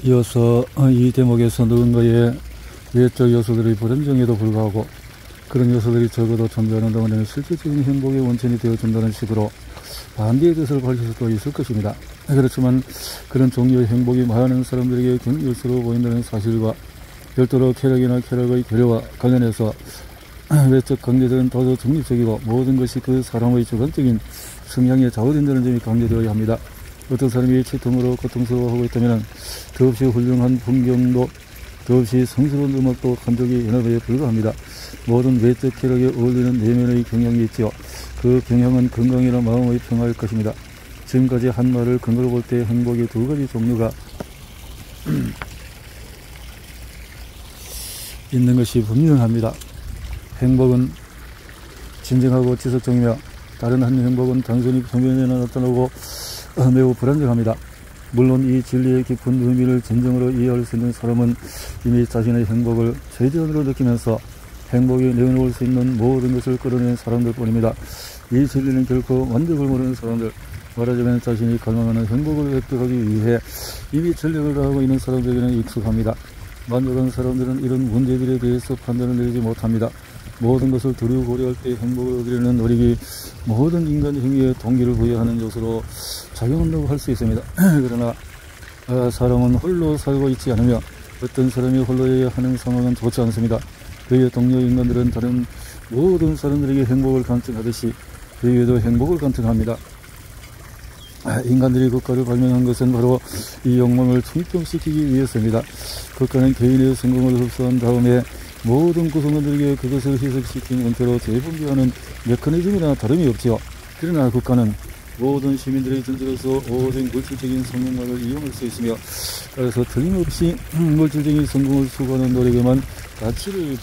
이어서 이 대목에서 누군가의 외적 요소들이 불안정에도 불구하고 그런 요소들이 적어도 존재하는 동안에는 실질적인 행복의 원천이 되어준다는 식으로 반대의 뜻을 밝힐 수도 있을 것입니다. 그렇지만 그런 종류의 행복이 많은 사람들에게 경이스러워 보인다는 사실과 별도로 쾌락이나 쾌락의 결여와 관련해서 외적 관계들은 다소 중립적이고 모든 것이 그 사람의 주관적인 성향에 좌우된다는 점이 강조되어야 합니다. 어떤 사람이 치통으로 고통스러워하고 있다면 더없이 훌륭한 풍경도 더없이 성스러운 음악도 감정의 연합에 불과합니다. 모든 외적 쾌락에 어울리는 내면의 경향이 있지요. 그 경향은 건강이나 마음의 평화일 것입니다. 지금까지 한 말을 근거로 볼 때 행복의 두 가지 종류가 있는 것이 분명합니다. 행복은 진정하고 지속적이며 다른 한 행복은 단순히 표면에 나타나고 매우 불안정합니다. 물론 이 진리의 깊은 의미를 진정으로 이해할 수 있는 사람은 이미 자신의 행복을 최대한으로 느끼면서 행복에 내어놓을 수 있는 모든 것을 끌어낸 사람들 뿐입니다. 이 진리는 결코 만족을 모르는 사람들, 말하자면 자신이 갈망하는 행복을 획득하기 위해 이미 전력을 다하고 있는 사람들에게는 익숙합니다. 만족한 사람들은 이런 문제들에 대해서 판단을 내리지 못합니다. 모든 것을 두루 고려할 때 행복을 얻으려는 노력이 모든 인간 행위에 동기를 부여하는 요소로 작용한다고 할 수 있습니다. 그러나 사람은 홀로 살고 있지 않으며 어떤 사람이 홀로여야 하는 상황은 좋지 않습니다. 그의 동료 인간들은 다른 모든 사람들에게 행복을 간증하듯이 그에게도 행복을 간증합니다. 인간들이 국가를 발명한 것은 바로 이 욕망을 충족시키기 위해서입니다. 국가는 개인의 성공을 흡수한 다음에 모든 구성원들에게 그것을 희석시킨 은퇴로 재분배하는 메커니즘이나 다름이 없지요. 그러나 국가는 모든 시민들의 전체로서 오직 물질적인 성공만을 이용할 수 있으며 따라서 틀림없이 물질적인 성공을 추구하는 노력에만 가치를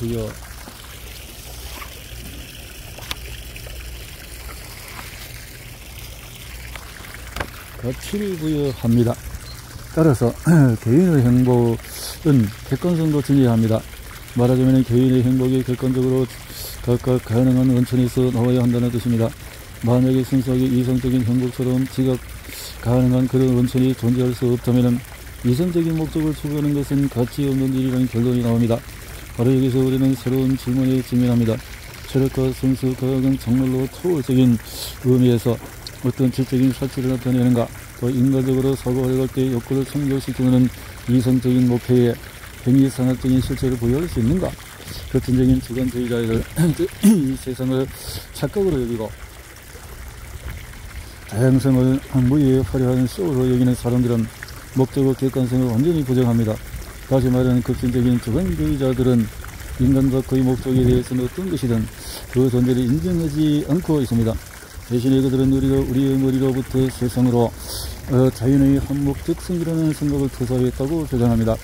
부여합니다. 따라서 개인의 행복은 객관성도 중요해야 합니다. 말하자면 개인의 행복이 객관적으로 각각 가능한 원천에서 나와야 한다는 뜻입니다. 만약에 순수하게 이성적인 행복처럼 지각 가능한 그런 원천이 존재할 수 없다면 이성적인 목적을 추구하는 것은 가치 없는 일이라는 결론이 나옵니다. 바로 여기서 우리는 새로운 질문에 직면합니다. 철학과 성수, 과학은 정말로 초월적인 의미에서 어떤 질적인 사실을 나타내는가, 또 인간적으로 사고하려고 할 때 욕구를 충족시키는 이성적인 목표에 행위상학적인 실체를 부여할 수 있는가? 급진적인 주관주의자들 이 세상을 착각으로 여기고 다양성을 무의의 화려한 쇼로 여기는 사람들은 목적과 객관성을 완전히 부정합니다. 다시 말하는 급진적인 주관주의자들은 인간과 그의 목적에 대해서는 어떤 것이든 그 존재를 인정하지 않고 있습니다. 대신에 그들은 우리의 머리로부터 세상으로 자연의 한목적성이라는 생각을 투사했다고 주장합니다.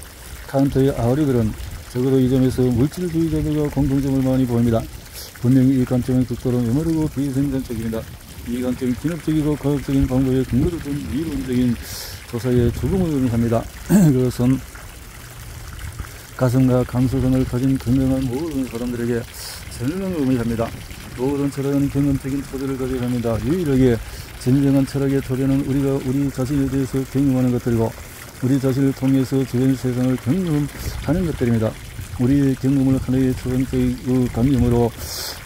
칸트의 아우리들은 적어도 이 점에서 물질주의자들과 공통점을 많이 보입니다. 분명히 이 관점은 극도로 메마르고 비생산적입니다. 이 관점이 기능적이고 과학적인 방법에 근거를 둔 이론적인 조사의 죽음을 의미합니다. 그것은 가슴과 감수성을 가진 건강한 모든 사람들에게 전능을 의미합니다. 모든 철학은 경험적인 토대를 가져야 합니다. 유일하게 진정한 철학의 토대는 우리가 우리 자신에 대해서 경험하는 것들이고 우리 자신을 통해서 주변 세상을 경험하는 것들입니다. 우리의 경험을 하나의 초상적인 관념으로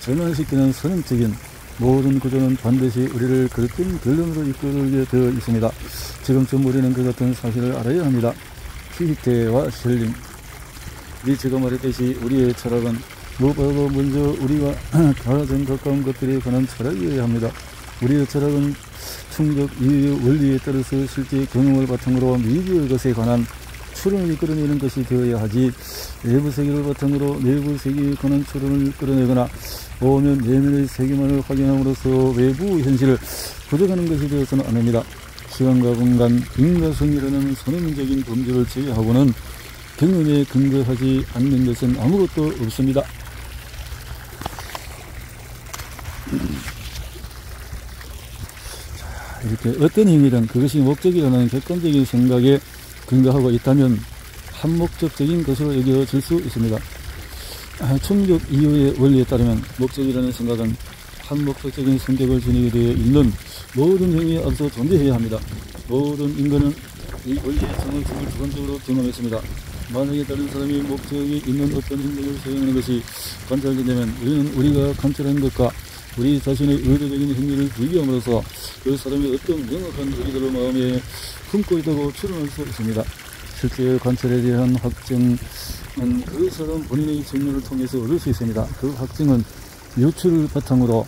전환시키는 선언적인 모든 구조는 반드시 우리를 그릇된 결론으로 이끌게 되어 있습니다. 지금쯤 우리는 그 같은 사실을 알아야 합니다. 피히테와 셀링, 니츠가 말했듯이 우리의 철학은 무엇보다도 먼저 우리가 가장 가까운 것들에 관한 철학이어야 합니다. 우리의 철학은 충격 이유의 원리에 따라서 실제 경험을 바탕으로 미지의 것에 관한 추론을 이끌어내는 것이 되어야 하지, 내부 세계를 바탕으로 내부 세계에 관한 추론을 이끌어내거나 오면 내면의 세계만을 확인함으로써 외부 현실을 부정하는 것이 되어서는 안 됩니다. 시간과 공간, 인과성이라는 선언적인 범주를 제외하고는 경험에 근거하지 않는 것은 아무것도 없습니다. 이렇게 어떤 행위든 그것이 목적이라는 객관적인 생각에 근거하고 있다면 한목적적인 것으로 여겨질 수 있습니다. 충격 이유의 원리에 따르면 목적이라는 생각은 한 목적적인 성격을 지니게 되어 있는 모든 행위에 앞서 존재해야 합니다. 모든 인간은 이 원리의 정확성을 주관적으로 경험했습니다. 만약에 다른 사람이 목적이 있는 어떤 행동을 수행하는 것이 관찰된다면 우리는 우리가 관찰한 것과 우리 자신의 의도적인 행위를 비교함으로써 그 사람이 어떤 명확한 의도를 마음에 품고 있다고 추론할 수 있습니다. 실제 관찰에 대한 확증은 그 사람 본인의 증명을 통해서 얻을 수 있습니다. 그 확증은 유추를 바탕으로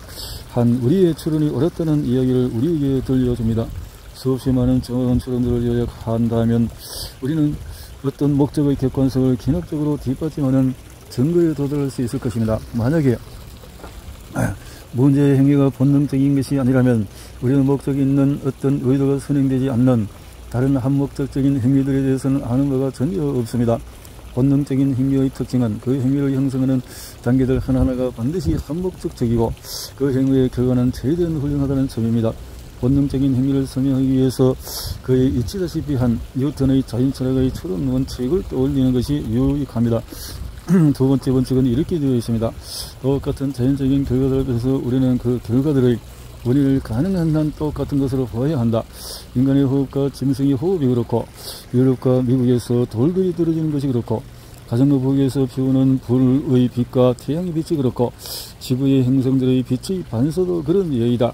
한 우리의 추론이 옳았다는 이야기를 우리에게 들려줍니다. 수없이 많은 정확한 추론들을 요약한다면 우리는 어떤 목적의 객관성을 기능적으로 뒷받침하는 증거에 도달할 수 있을 것입니다. 만약에 문제의 행위가 본능적인 것이 아니라면 우리는 목적이 있는 어떤 의도가 선행되지 않는 다른 한목적적인 행위들에 대해서는 아는 바가 전혀 없습니다. 본능적인 행위의 특징은 그 행위를 형성하는 단계들 하나하나가 반드시 한목적적이고 그 행위의 결과는 최대한 훌륭하다는 점입니다. 본능적인 행위를 설명하기 위해서 그에 잊히다시피 한 뉴턴의 자연철학의 추론 원칙을 떠올리는 것이 유익합니다. 두 번째 원칙은 이렇게 되어 있습니다. 똑같은 자연적인 결과들을 위해서 우리는 그 결과들의 원인을 가능한 한 똑같은 것으로 보아야 한다. 인간의 호흡과 짐승의 호흡이 그렇고 유럽과 미국에서 돌들이 떨어지는 것이 그렇고 가정과 북에서 피우는 불의 빛과 태양의 빛이 그렇고 지구의 행성들의 빛의 반사도 그런 예이다.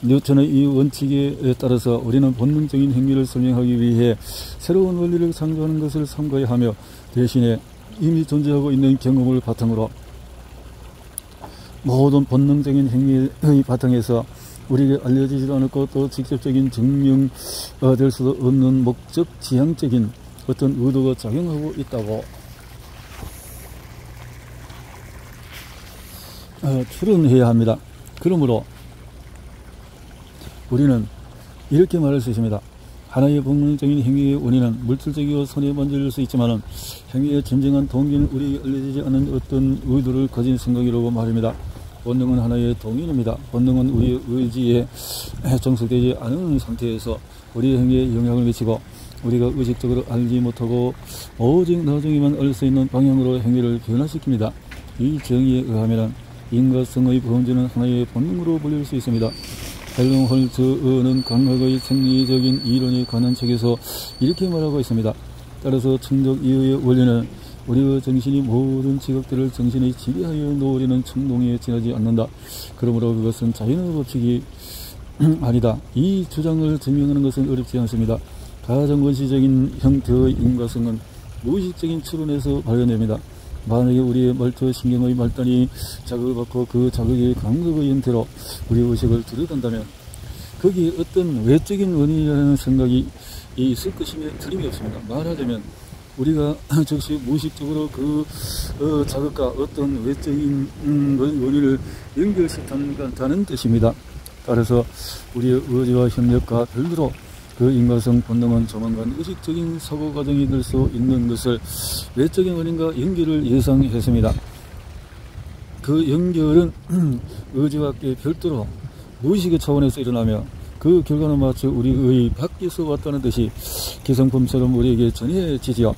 뉴턴의 이 원칙에 따라서 우리는 본능적인 행위를 설명하기 위해 새로운 원리를 창조하는 것을 삼가야 하며 대신에 이미 존재하고 있는 경험을 바탕으로 모든 본능적인 행위의 바탕에서 우리에게 알려지지도 않았고 또 직접적인 증명될 수도 없는 목적 지향적인 어떤 의도가 작용하고 있다고 추론해야 합니다. 그러므로 우리는 이렇게 말할 수 있습니다. 하나의 본능적인 행위의 원인은 물질적이고 손에 만질 수 있지만 행위의 진정한 동기는 우리에게 알려지지 않은 어떤 의도를 가진 생각이라고 말합니다. 본능은 하나의 동인입니다. 본능은 우리의 의지에 종속되지 않은 상태에서 우리의 행위에 영향을 미치고 우리가 의식적으로 알지 못하고 오직 나중에만 알 수 있는 방향으로 행위를 변화시킵니다. 이 정의에 의하면 인과성의 범죄는 하나의 본능으로 불릴 수 있습니다. 헬름홀츠는 강학의 생리적인 이론에 관한 책에서 이렇게 말하고 있습니다. 따라서 청적 이유의 원리는 우리의 정신이 모든 직업들을 정신에 지배하여 놓으려는 충동에 지나지 않는다. 그러므로 그것은 자연의 법칙이 아니다. 이 주장을 증명하는 것은 어렵지 않습니다. 가장 원시적인 형태의 인과성은 무의식적인 추론에서 발견됩니다. 만약에 우리의 말투 신경의 말단이 자극을 받고 그 자극의 감각의 형태로 우리의 의식을 들여다본다면 거기에 어떤 외적인 원인이라는 생각이 있을 것임에 틀림이 없습니다. 말하자면 우리가 즉시 무의식적으로 그 자극과 어떤 외적인 원인을 연결시킨다는 뜻입니다. 따라서 우리의 의지와 협력과 별도로 그 인과성 본능은 조만간 의식적인 사고 과정이 될 수 있는 것을 외적인 원인과 연결을 예상했습니다. 그 연결은 의지와 함께 별도로 무의식의 차원에서 일어나며 그 결과는 마치 우리의 밖에서 왔다는 듯이 기성품처럼 우리에게 전해지지요.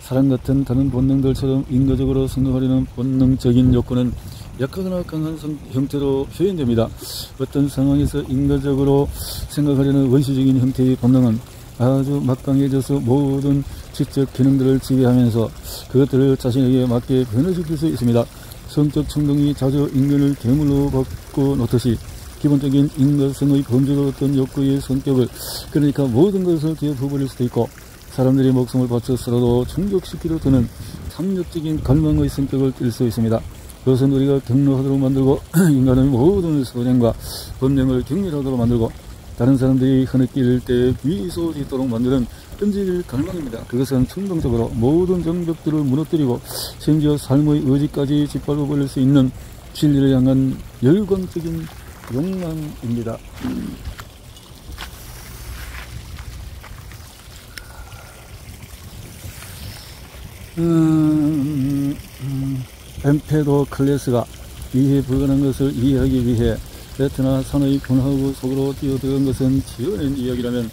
사람 같은 다른 본능들처럼 인과적으로 생각하려는 본능적인 욕구는 약하거나 강한 형태로 표현됩니다. 어떤 상황에서 인과적으로 생각하려는 원시적인 형태의 본능은 아주 막강해져서 모든 지적 기능들을 지배하면서 그것들을 자신에게 맞게 변화시킬 수 있습니다. 성적 충동이 자주 인간을 괴물로 바꿔놓듯이 기본적인 인간성의 범죄로 어떤 욕구의 성격을 그러니까 모든 것을 뒤엎어버릴 수도 있고 사람들이 목숨을 바쳐서라도 충족시키려 드는 탐욕적인 갈망의 성격을 띨 수 있습니다. 그것은 우리가 격노하도록 만들고 인간의 모든 선행과 법령을 격렬하도록 만들고 다른 사람들이 흐느낄 때 미소 짓도록 만드는 끈질 갈망입니다. 그것은 충동적으로 모든 정벽들을 무너뜨리고 심지어 삶의 의지까지 짓밟아 버릴 수 있는 진리를 향한 열광적인 욕망입니다. 엠페도클레스가 이해 불가능한 것을 이해하기 위해 베트나 산의 분화구 속으로 뛰어들은 것은 지어낸 이야기라면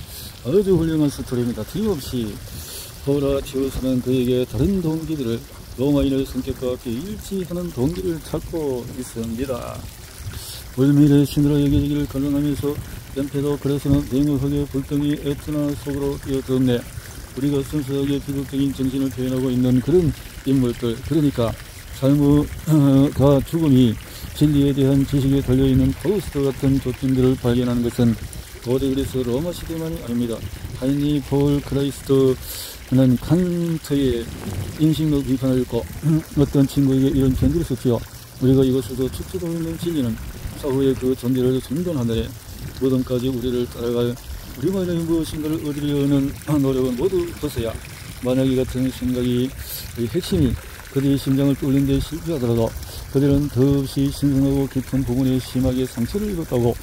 아주 훌륭한 스토리입니다. 틀림없이 호라티우스는 그에게 다른 동기들을 로마인의 성격과 함께 일치하는 동기를 찾고 있습니다. 월미래 신으로 여겨지기를 갈망하면서 연패도 그래서는 냉혹하게 불덩이 애투나 속으로 뛰어들었네. 우리가 순수하게 비극적인 정신을 표현하고 있는 그런 인물들, 그러니까 삶과 죽음이 진리에 대한 지식에 달려있는 파우스트 같은 조건들을 발견하는 것은 고대 그리스 로마 시대만이 아닙니다. 하이니 폴 크라이스트는 칸트의 인식론 비판을 읽고 어떤 친구에게 이런 편지를 썼지요. 우리가 이것에서 축제하고 있는 진리는 사후의 그 존재를 존존하느니 무덤까지 우리를 따라갈 우리만의 무엇인가를 얻으려는 노력은 모두 벗어야 만약 이 같은 생각이 핵심이 그들의 심장을 뚫는 데 실패하더라도 그들은 더없이 신성하고 깊은 부분에 심하게 상처를 입었다고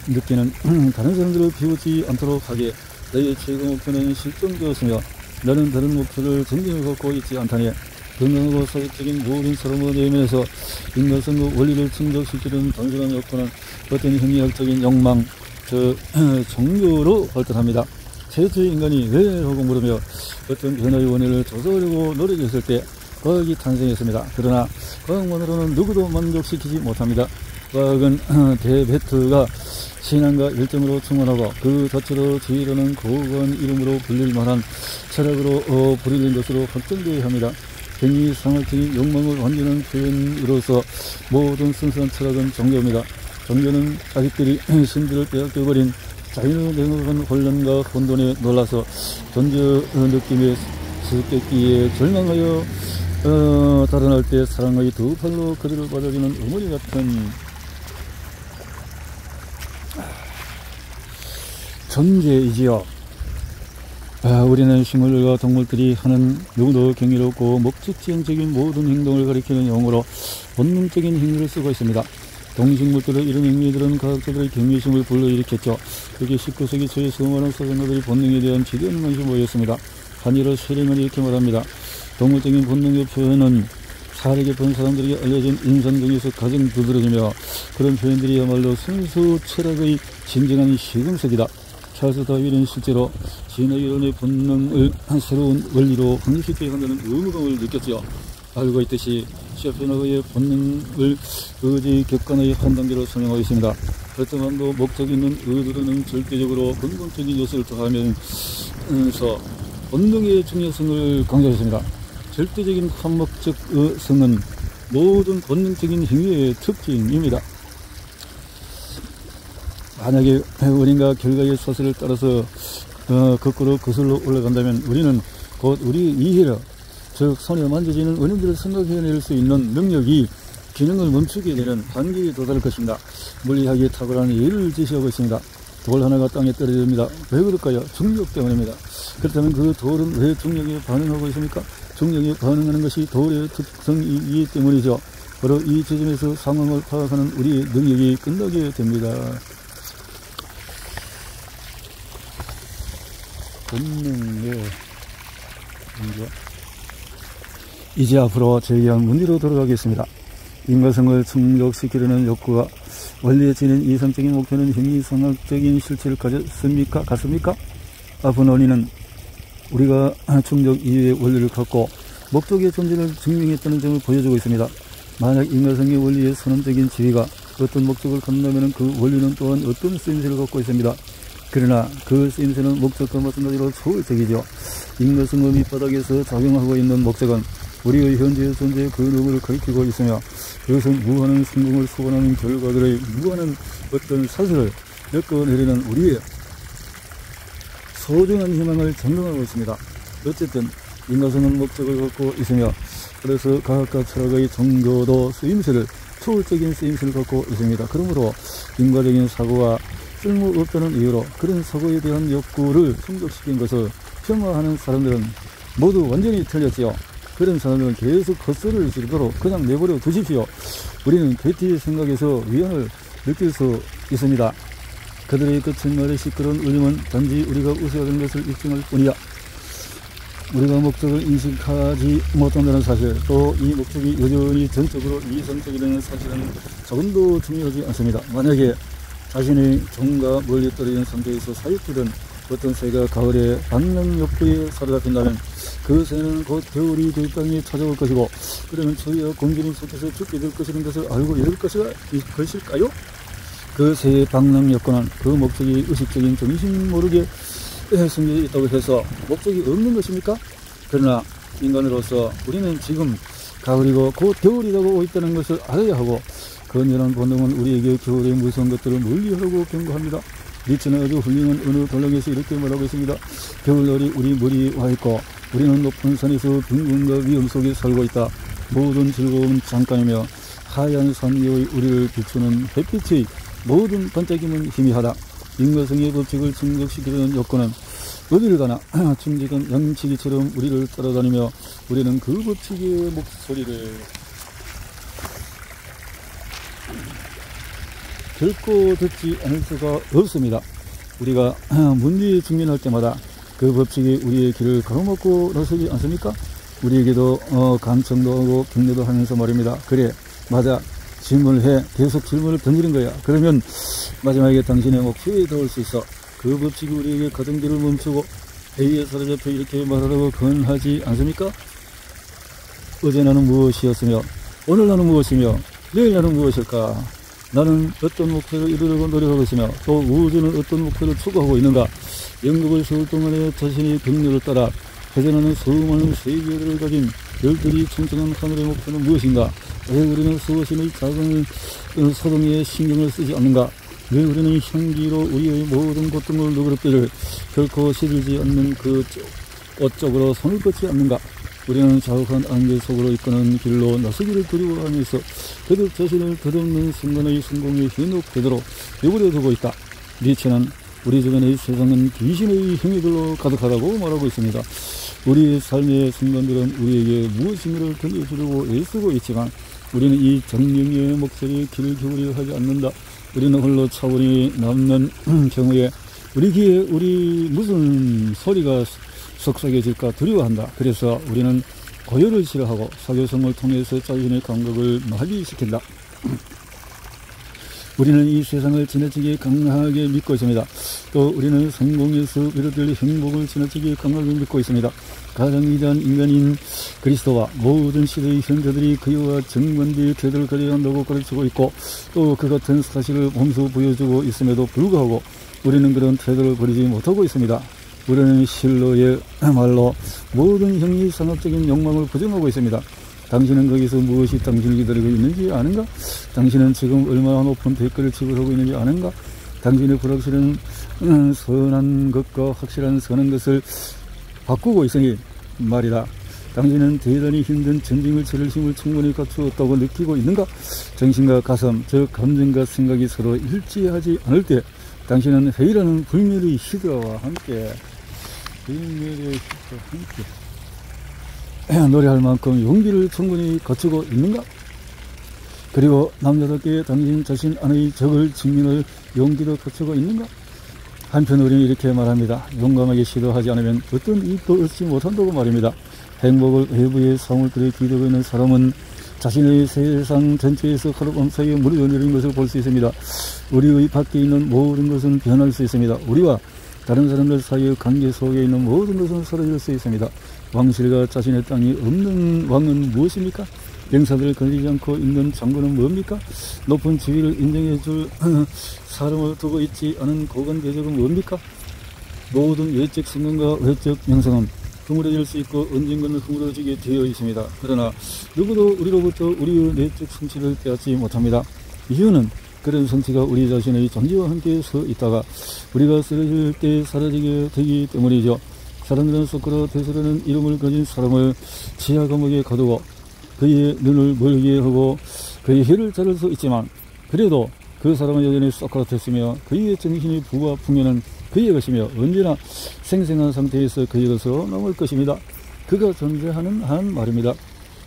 느끼는 다른 사람들을 비웃지 않도록 하게 너의 최고 목표는 실종되었으며 너는 다른 목표를 전쟁을 갖고 있지 않다니 건강하고 사회적인 모든 사람의 내면에서 인간성과 원리를 충족시키는 단순한 욕구는 어떤 행위학적인 욕망, 종교로 발달합니다. 최초의 인간이 왜 하고 물으며 어떤 변화의 원인을 조사하려고 노력했을 때 과학이 탄생했습니다. 그러나 과학만으로는 누구도 만족시키지 못합니다. 과학은 데베트가 신앙과 열정으로 충만하고 그 자체로 지혜라는 고고한 이름으로 불릴 만한 철학으로 부리는 것으로 확정되어야 합니다. 행위상학적인 욕망을 완전한 표현으로서 모든 순수한 철학은 종교입니다. 종교는 자기들이 신들을 빼앗겨버린 자연의 냉혹한 혼란과 혼돈에 놀라서 존재 느낌의 수수께끼에 절망하여 달아날 때 사랑의 두 팔로 그들을 받아주는 어머니 같은 존재이지요. 우리는 식물과 동물들이 하는 누구도 경이롭고 목적지향적인 모든 행동을 가리키는 용어로 본능적인 행위를 쓰고 있습니다. 동식물들의 이런 행위들은 과학자들의 경외심을 불러일으켰죠. 그게 19세기 초에 수많은 사상가들이 본능에 대한 지대한 관심을 보였습니다. 한일어 쉐링은 이렇게 말합니다. 동물적인 본능의 표현은 사례 본 사람들에게 알려진 인상 중에서 가장 두드러지며 그런 표현들이야말로 순수 철학의 진정한 시금석이다. 찰스 다윈은 실제로 진화 이론의 본능을 새로운 원리로 확립시켜야 한다는 의무감을 느꼈죠. 알고 있듯이 쇼펜하우의 본능을 의지 객관의 한 단계로 설명하고 있습니다. 그렇지만도 목적 있는 의도는 절대적으로 근본적인 요소를 더하면서 본능의 중요성을 강조했습니다. 절대적인 한목적 성은 모든 본능적인 행위의 특징입니다. 만약에 원인과 결과의 사슬을 따라서 거꾸로 거슬러 올라간다면 우리는 곧 우리의 이해력, 즉 손에 만져지는 원인들을 생각해낼 수 있는 능력이 기능을 멈추게 되는 한계에 도달할 것입니다. 물리학이 탁월한 예를 제시하고 있습니다. 돌 하나가 땅에 떨어집니다. 왜 그럴까요? 중력 때문입니다. 그렇다면 그 돌은 왜 중력에 반응하고 있습니까? 중력에 반응하는 것이 돌의 특성이기 때문이죠. 바로 이 지점에서 상황을 파악하는 우리의 능력이 끝나게 됩니다. 본능의 문제. 이제 앞으로 제기한 문제로 돌아가겠습니다. 인과성을 충족시키려는 욕구가 원리에 지닌 이성적인 목표는 행위상학적인 실체를 가졌습니까? 같습니까? 아픈 원인은 우리가 충족 이후의 원리를 갖고 목적의 존재를 증명했다는 점을 보여주고 있습니다. 만약 인과성의 원리의 선언적인 지위가 어떤 목적을 갖는다면 그 원리는 또한 어떤 쓰임새를 갖고 있습니다. 그러나 그 쓰임새는 목적과 마찬가지로 초월적이죠. 인과성의 밑바닥에서 작용하고 있는 목적은 우리의 현재의 존재의 그 누구를 가리키고 있으며 그것은 무한한 성공을 소원하는 결과들의 무한한 어떤 사슬을 엮어내리는 우리의 소중한 희망을 증명하고 있습니다. 어쨌든 인과성은 목적을 갖고 있으며 그래서 과학과 철학의 종교도 쓰임새를 초월적인 쓰임새를 갖고 있습니다. 그러므로 인과적인 사고가 쓸모없다는 이유로 그런 사고에 대한 욕구를 충족시킨 것을 폄하하는 사람들은 모두 완전히 틀렸지요. 그런 사람들은 계속 헛소리를 지르도록 그냥 내버려 두십시오. 우리는 괴티의 생각에서 위안을 느낄 수 있습니다. 그들의 거짓말의 시끄러운 울림은 단지 우리가 웃어야 하는 것을 입증할 뿐이야. 우리가 목적을 인식하지 못한다는 사실, 또 이 목적이 여전히 전적으로 이성적이라는 사실은 조금도 중요하지 않습니다. 만약에 자신의 종과 멀리 떨어진 상태에서 사육되던 어떤 새가 가을에 반면 욕구에 사로잡힌다면 그 새는 곧 겨울이 그 땅에 찾아올 것이고 그러면 저희와 공균이 속에서 죽게 될 것이라는 것을 알고 이럴 것일까요? 그 새 방랑 여건은 그 목적이 의식적인 정신 모르게 숨겨 있다고 해서 목적이 없는 것입니까? 그러나 인간으로서 우리는 지금 가을이고 곧 겨울이라고 오고 있다는 것을 알아야 하고, 건전한 본능은 우리에게 겨울의 무서운 것들을 멀리하라고 경고합니다. 니츠는 아주 훌륭한 어느 단락에서 이렇게 말하고 있습니다. 겨울날이 우리 머리에 와 있고 우리는 높은 산에서 빈곤과 위험 속에 살고 있다. 모든 즐거움은 잠깐이며 하얀 산 위의 우리를 비추는 햇빛의 모든 반짝임은 희미하다. 인과성의 법칙을 증득시키려는 여건은 어디를 가나 충직한 양치기처럼 우리를 따라다니며 우리는 그 법칙의 목소리를 결코 듣지 않을 수가 없습니다. 우리가 문제에 직면할 때마다 그 법칙이 우리의 길을 가로막고 나서지 않습니까? 우리에게도 간청도 하고 격려도 하면서 말입니다. 그래, 맞아, 질문을 해. 계속 질문을 던지는 거야. 그러면 마지막에 당신의 목표에 닿을 수 있어. 그 법칙이 우리에게 가던 길을 멈추고 회의에 사로잡혀 이렇게 말하라고 권하지 않습니까? 어제 나는 무엇이었으며 오늘 나는 무엇이며 내일 나는 무엇일까? 나는 어떤 목표를 이루려고 노력하고 있으며 또 우주는 어떤 목표를 추구하고 있는가? 영국을 세울 동안에 자신의 경로를 따라 회전하는 수많은 세계들을 가진 별들이 충천한 하늘의 목표는 무엇인가? 왜 우리는 수호신의 작은 소동에 신경을 쓰지 않는가? 왜 우리는 향기로 우리의 모든 고통을 누그럽기를 결코 시들지 않는 그 꽃 쪽으로 손을 뻗지 않는가? 우리는 자욱한 안개 속으로 이끄는 길로 나서기를 두려워하면서 그들 자신을 덧없는 순간의 성공에 현혹되도록 내버려 두고 있다. 니체는 우리 주변의 세상은 귀신의 행위들로 가득하다고 말하고 있습니다. 우리의 삶의 순간들은 우리에게 무엇인가를 들려주려고 애쓰고 있지만 우리는 이 정령의 목소리에 귀를 기울이려 하지 않는다. 우리는 홀로 차분히 남는 경우에 우리 귀에 우리 무슨 소리가 속삭여질까 두려워한다. 그래서 우리는 고요를 싫어하고 사교성을 통해서 자신의 감각을 마비시킨다. 우리는 이 세상을 지나치게 강하게 믿고 있습니다. 또 우리는 성공에서 비롯될 행복을 지나치게 강하게 믿고 있습니다. 가장 위대한 인간인 그리스도와 모든 시대의 현자들이 그와 정반대의 태도를 가져야 한다고 가르치고 있고 또 그 같은 사실을 몸소 보여주고 있음에도 불구하고 우리는 그런 태도를 버리지 못하고 있습니다. 우리는 실로의 말로 모든 형이상학적인 욕망을 부정하고 있습니다. 당신은 거기서 무엇이 당신을 기다리고 있는지 아는가? 당신은 지금 얼마나 높은 대가를 지불하고 있는지 아는가? 당신의 불확실한 선한 것과 확실한 선한 것을 바꾸고 있으니 말이다. 당신은 대단히 힘든 전쟁을 치를 힘을 충분히 갖추었다고 느끼고 있는가? 정신과 가슴, 즉 감정과 생각이 서로 일치하지 않을 때 당신은 회의라는 불멸의 시드라와 함께 노래할 만큼 용기를 충분히 갖추고 있는가? 그리고 남자답게 당신 자신 안의 적을 직면할 용기도 갖추고 있는가? 한편 우리는 이렇게 말합니다. 용감하게 시도하지 않으면 어떤 이익도 얻지 못한다고 말입니다. 행복을 외부의 상을 들여 기대고 있는 사람은 자신의 세상 전체에서 하룻밤 사이에 물이 내리는 것을 볼 수 있습니다. 우리의 밖에 있는 모든 것은 변할 수 있습니다. 우리와 다른 사람들 사이의 관계 속에 있는 모든 것은 사라질 수 있습니다. 왕실과 자신의 땅이 없는 왕은 무엇입니까? 병사들을 건드리지 않고 있는 장군은 뭡니까? 높은 지위를 인정해 줄 사람을 두고 있지 않은 고관 대적은 뭡니까? 모든 외적 성공과 외적 명성은 흐물어질 수 있고 언젠가는 흐물어지게 되어 있습니다. 그러나 누구도 우리로부터 우리의 내적 성취를 빼앗지 못합니다. 이유는 그런 성취가 우리 자신의 존재와 함께 서 있다가 우리가 쓰러질 때 사라지게 되기 때문이죠. 사람들은 소크라테스라는 이름을 가진 사람을 지하 감옥에 가두고 그의 눈을 멀게 하고 그의 혀를 자를 수 있지만 그래도 그 사람은 여전히 소크라테스며 그의 정신의 부와 풍요는 그의 것이며 언제나 생생한 상태에서 그의 것으로 남을 것입니다. 그가 존재하는 한 말입니다.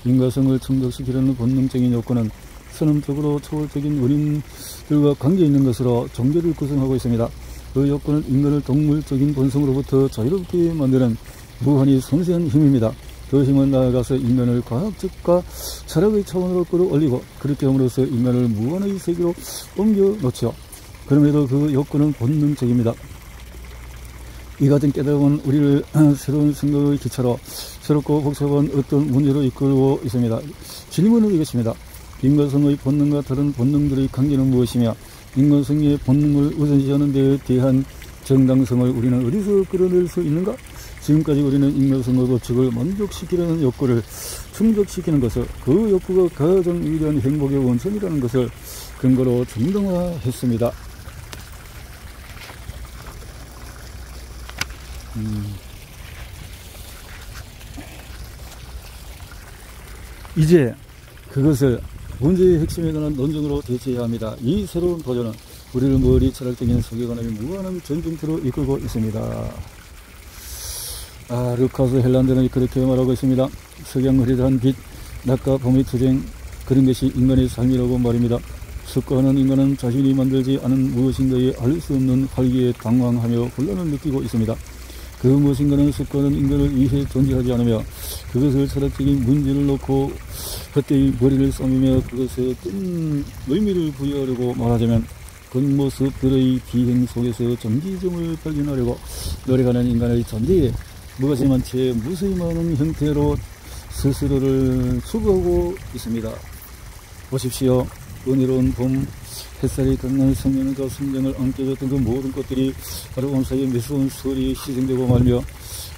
인과성을 충족시키려는 본능적인 요건은 선언적으로 초월적인 원인들과 관계있는 것으로 종교를 구성하고 있습니다. 그 요건은 인간을 동물적인 본성으로부터 자유롭게 만드는 무한히 섬세한 힘입니다. 그 힘은 나아가서 인간을 과학적과 철학의 차원으로 끌어올리고 그렇게 함으로써 인간을 무한의 세계로 옮겨놓죠. 그럼에도 그 요건은 본능적입니다. 이 같은 깨달음은 우리를 새로운 생각의 기차로 새롭고 복잡한 어떤 문제로 이끌고 있습니다. 질문은 이것입니다. 인과성의 본능과 다른 본능들의 관계는 무엇이며 인간성의 본능을 우선시하는 데 대한 정당성을 우리는 어디서 끌어낼 수 있는가? 지금까지 우리는 인간성의 법칙을 만족시키려는 욕구를 충족시키는 것을, 그 욕구가 가장 위대한 행복의 원천이라는 것을 근거로 정당화했습니다. 이제 그것을 문제의 핵심에 관한 논증으로 대체해야 합니다. 이 새로운 도전은 우리를 멀리 철학적인 세계관의 무한한 전쟁터로 이끌고 있습니다. 루카스 헬란드는 그렇게 말하고 있습니다. 석양 흐릿한 빛, 낮과 밤의 투쟁, 그런 것이 인간의 삶이라고 말입니다. 습관하는 인간은 자신이 만들지 않은 무엇인가에 알 수 없는 활기에 당황하며 혼란을 느끼고 있습니다. 그 무엇인가는 습관은 인간을 위해 존재하지 않으며 그것을 철학적인 문제를 놓고 그때의 머리를 싸매며 그것에 큰 의미를 부여하려고 말하자면 겉모습들의 비행 속에서 정기점을 발견하려고 노력하는 인간의 존재에 무관심한 채 무수히 많은 형태로 스스로를 추구하고 있습니다. 보십시오. 은혜로운 봄, 햇살이 강한 성령과 성장을 안겨줬던 그 모든 것들이 하루 온사이에 매서운 소리에 희생되고 말며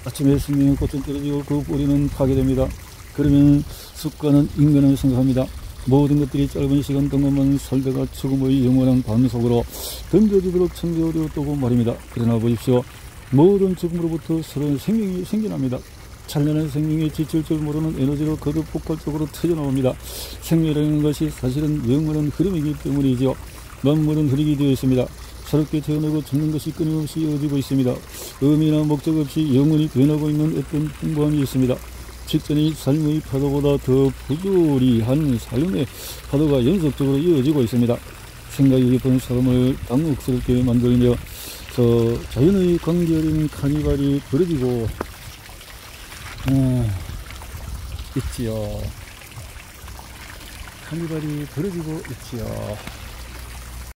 아침에 생명의 꽃은 떨어지고 그 뿌리는 파괴됩니다. 그러면 습관은 인간을 생각합니다. 모든 것들이 짧은 시간 동안만 살다가 죽음의 영원한 밤 속으로 던져지도록 창조되었다고 말입니다. 그러나 보십시오. 모든 죽음으로부터 새로운 생명이 생겨납니다. 찬란한 생명이 지칠 줄 모르는 에너지로 거듭 폭발적으로 터져나옵니다. 생명이라는 것이 사실은 영원한 흐름이기 때문이죠. 만물은 흐르게 되어 있습니다. 새롭게 태어나고 죽는 것이 끊임없이 이어지고 있습니다. 의미나 목적 없이 영원히 변하고 있는 어떤 풍부함이 있습니다. 직전의 삶의 파도보다 더 부조리한 삶의 파도가 연속적으로 이어지고 있습니다. 생각이 깊은 사람을 당혹스럽게 만들며 자연의 관계어린 카니발이 벌어지고 있지요. 카니발이 벌어지고 있지요.